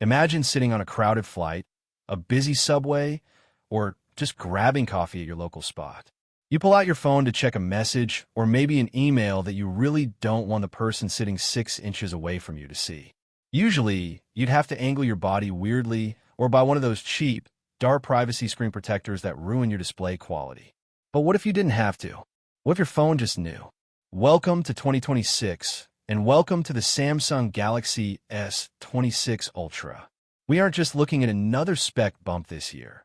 Imagine sitting on a crowded flight, a busy subway, or just grabbing coffee at your local spot. You pull out your phone to check a message or maybe an email that you really don't want the person sitting 6 inches away from you to see. Usually, you'd have to angle your body weirdly or buy one of those cheap, dark privacy screen protectors that ruin your display quality. But what if you didn't have to? What if your phone just knew? Welcome to 2026, and welcome to the Samsung Galaxy S26 Ultra. We aren't just looking at another spec bump this year.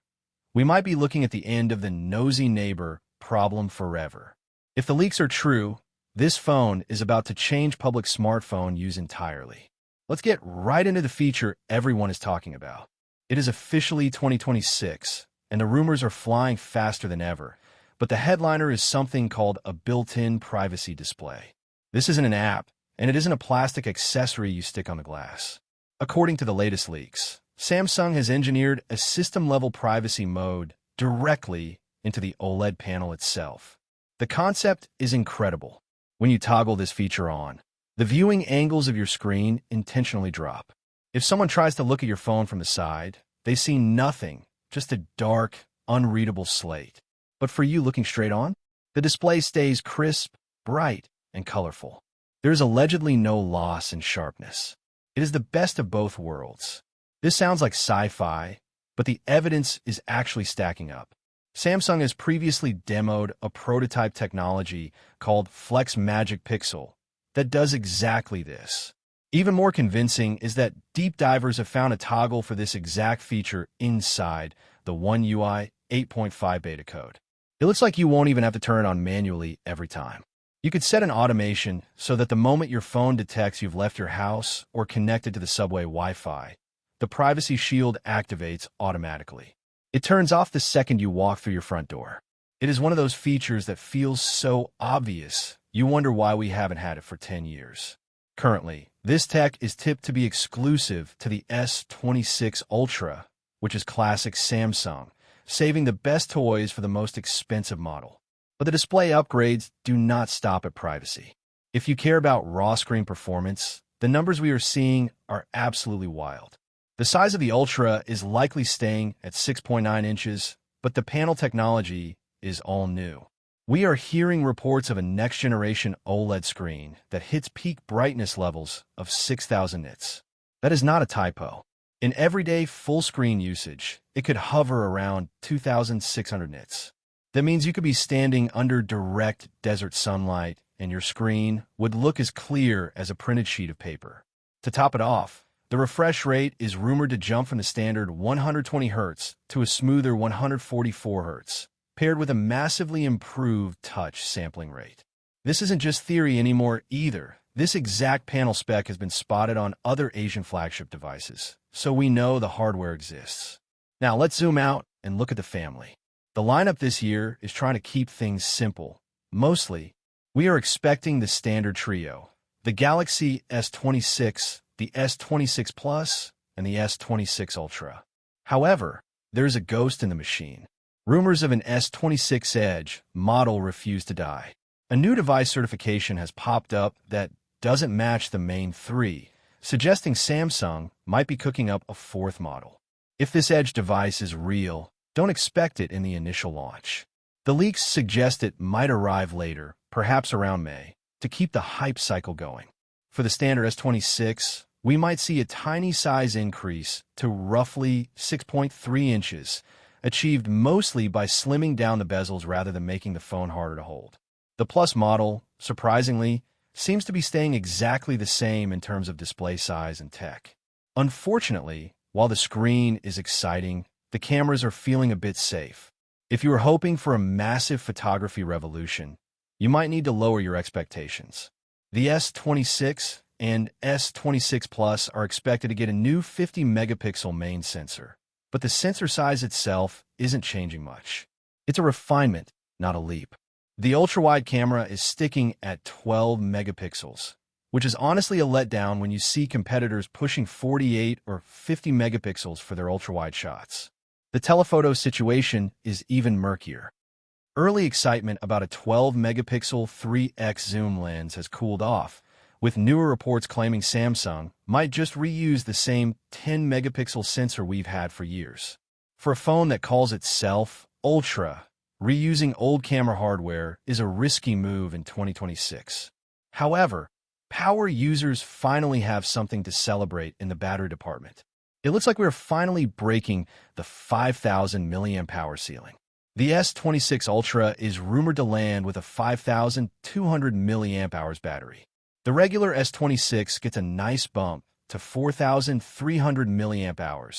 We might be looking at the end of the nosy neighbor problem forever. If the leaks are true, this phone is about to change public smartphone use entirely. Let's get right into the feature everyone is talking about. It is officially 2026, and the rumors are flying faster than ever, but the headliner is something called a built-in privacy display. This isn't an app, and it isn't a plastic accessory you stick on the glass. According to the latest leaks, Samsung has engineered a system-level privacy mode directly into the OLED panel itself. The concept is incredible. When you toggle this feature on, the viewing angles of your screen intentionally drop. If someone tries to look at your phone from the side, they see nothing, just a dark, unreadable slate. But for you looking straight on, the display stays crisp, bright, and colorful. There is allegedly no loss in sharpness. It is the best of both worlds. This sounds like sci-fi, but the evidence is actually stacking up. Samsung has previously demoed a prototype technology called Flex Magic Pixel that does exactly this. Even more convincing is that deep divers have found a toggle for this exact feature inside the One UI 8.5 beta code. It looks like you won't even have to turn it on manually every time. You could set an automation so that the moment your phone detects you've left your house or connected to the subway Wi-Fi, the privacy shield activates automatically. It turns off the second you walk through your front door. It is one of those features that feels so obvious, you wonder why we haven't had it for 10 years. Currently, this tech is tipped to be exclusive to the S26 Ultra, which is classic Samsung, saving the best toys for the most expensive model. But the display upgrades do not stop at privacy. If you care about raw screen performance, the numbers we are seeing are absolutely wild. The size of the Ultra is likely staying at 6.9 inches, but the panel technology is all new. We are hearing reports of a next-generation OLED screen that hits peak brightness levels of 6,000 nits. That is not a typo. In everyday full-screen usage, it could hover around 2,600 nits. That means you could be standing under direct desert sunlight, and your screen would look as clear as a printed sheet of paper. To top it off, the refresh rate is rumored to jump from the standard 120 Hz to a smoother 144 Hz, paired with a massively improved touch sampling rate. This isn't just theory anymore either. This exact panel spec has been spotted on other Asian flagship devices, so we know the hardware exists. Now let's zoom out and look at the family. The lineup this year is trying to keep things simple. Mostly, we are expecting the standard trio: the Galaxy S26, the S26 Plus, and the S26 Ultra. However, there's a ghost in the machine. Rumors of an S26 Edge model refuse to die. A new device certification has popped up that doesn't match the main three, suggesting Samsung might be cooking up a fourth model. If this Edge device is real, don't expect it in the initial launch. The leaks suggest it might arrive later, perhaps around May, to keep the hype cycle going. For the standard S26, we might see a tiny size increase to roughly 6.3 inches, achieved mostly by slimming down the bezels rather than making the phone harder to hold. The Plus model, surprisingly, seems to be staying exactly the same in terms of display size and tech. Unfortunately, while the screen is exciting, the cameras are feeling a bit safe. If you were hoping for a massive photography revolution, you might need to lower your expectations. The S26 and S26 Plus are expected to get a new 50-megapixel main sensor, but the sensor size itself isn't changing much. It's a refinement, not a leap. The ultra-wide camera is sticking at 12 megapixels, which is honestly a letdown when you see competitors pushing 48 or 50 megapixels for their ultra-wide shots. The telephoto situation is even murkier. Early excitement about a 12-megapixel 3x zoom lens has cooled off, with newer reports claiming Samsung might just reuse the same 10-megapixel sensor we've had for years. For a phone that calls itself Ultra, reusing old camera hardware is a risky move in 2026. However, power users finally have something to celebrate in the battery department. It looks like we're finally breaking the 5,000 mAh ceiling. The S26 Ultra is rumored to land with a 5,200 mAh battery. The regular S26 gets a nice bump to 4,300 mAh,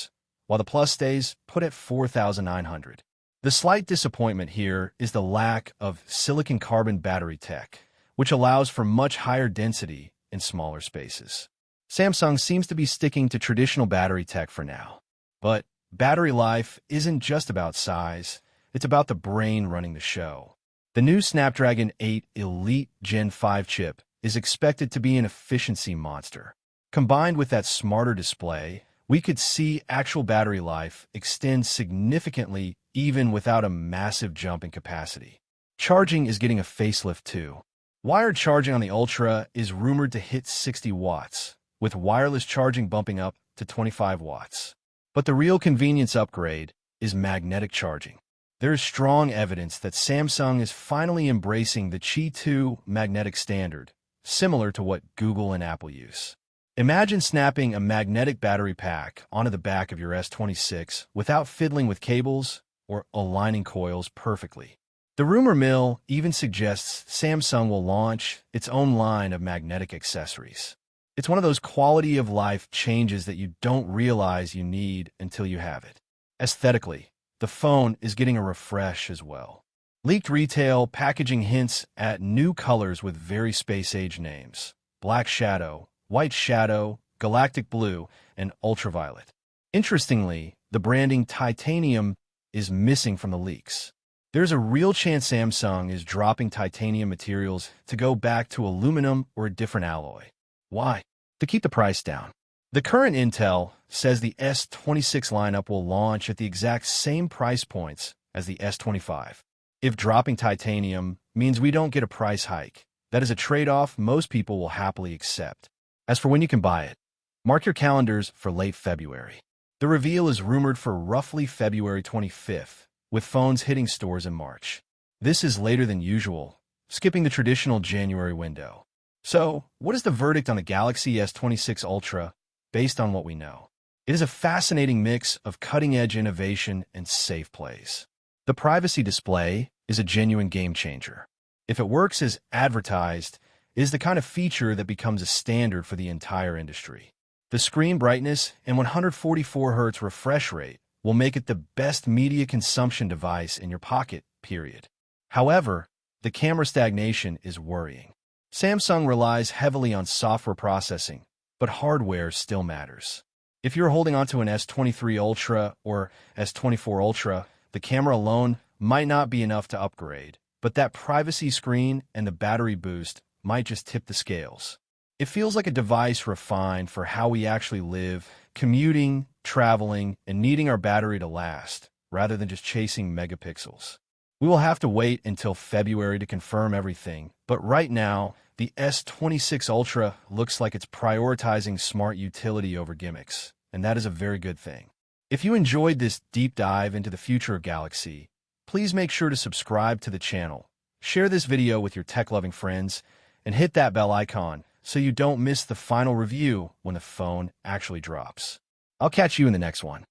while the Plus stays put at 4,900. The slight disappointment here is the lack of silicon carbon battery tech, which allows for much higher density in smaller spaces. Samsung seems to be sticking to traditional battery tech for now. But battery life isn't just about size, it's about the brain running the show. The new Snapdragon 8 Elite Gen 5 chip is expected to be an efficiency monster. Combined with that smarter display, we could see actual battery life extend significantly even without a massive jump in capacity. Charging is getting a facelift too. Wired charging on the Ultra is rumored to hit 60 watts, with wireless charging bumping up to 25 watts. But the real convenience upgrade is magnetic charging. There is strong evidence that Samsung is finally embracing the Qi 2 magnetic standard, similar to what Google and Apple use. Imagine snapping a magnetic battery pack onto the back of your S26 without fiddling with cables or aligning coils perfectly. The rumor mill even suggests Samsung will launch its own line of magnetic accessories. It's one of those quality-of-life changes that you don't realize you need until you have it. Aesthetically, the phone is getting a refresh as well. Leaked retail packaging hints at new colors with very space-age names: Black Shadow, White Shadow, Galactic Blue, and Ultraviolet. Interestingly, the branding Titanium is missing from the leaks. There's a real chance Samsung is dropping titanium materials to go back to aluminum or a different alloy. Why? To keep the price down. The current intel says the S26 lineup will launch at the exact same price points as the S25. If dropping titanium means we don't get a price hike, that is a trade-off most people will happily accept. As for when you can buy it, mark your calendars for late February. The reveal is rumored for roughly February 25th, with phones hitting stores in March. This is later than usual, skipping the traditional January window. So, what is the verdict on the Galaxy S26 Ultra based on what we know? It is a fascinating mix of cutting-edge innovation and safe plays. The privacy display is a genuine game-changer. If it works as advertised, it is the kind of feature that becomes a standard for the entire industry. The screen brightness and 144 Hz refresh rate will make it the best media consumption device in your pocket, period. However, the camera stagnation is worrying. Samsung relies heavily on software processing, but hardware still matters. If you're holding onto an S23 Ultra or S24 Ultra, the camera alone might not be enough to upgrade, but that privacy screen and the battery boost might just tip the scales. It feels like a device refined for how we actually live, commuting, traveling, and needing our battery to last, rather than just chasing megapixels. We will have to wait until February to confirm everything, but right now, the S26 Ultra looks like it's prioritizing smart utility over gimmicks, and that is a very good thing. If you enjoyed this deep dive into the future of Galaxy, please make sure to subscribe to the channel, share this video with your tech-loving friends, and hit that bell icon so you don't miss the final review when the phone actually drops. I'll catch you in the next one.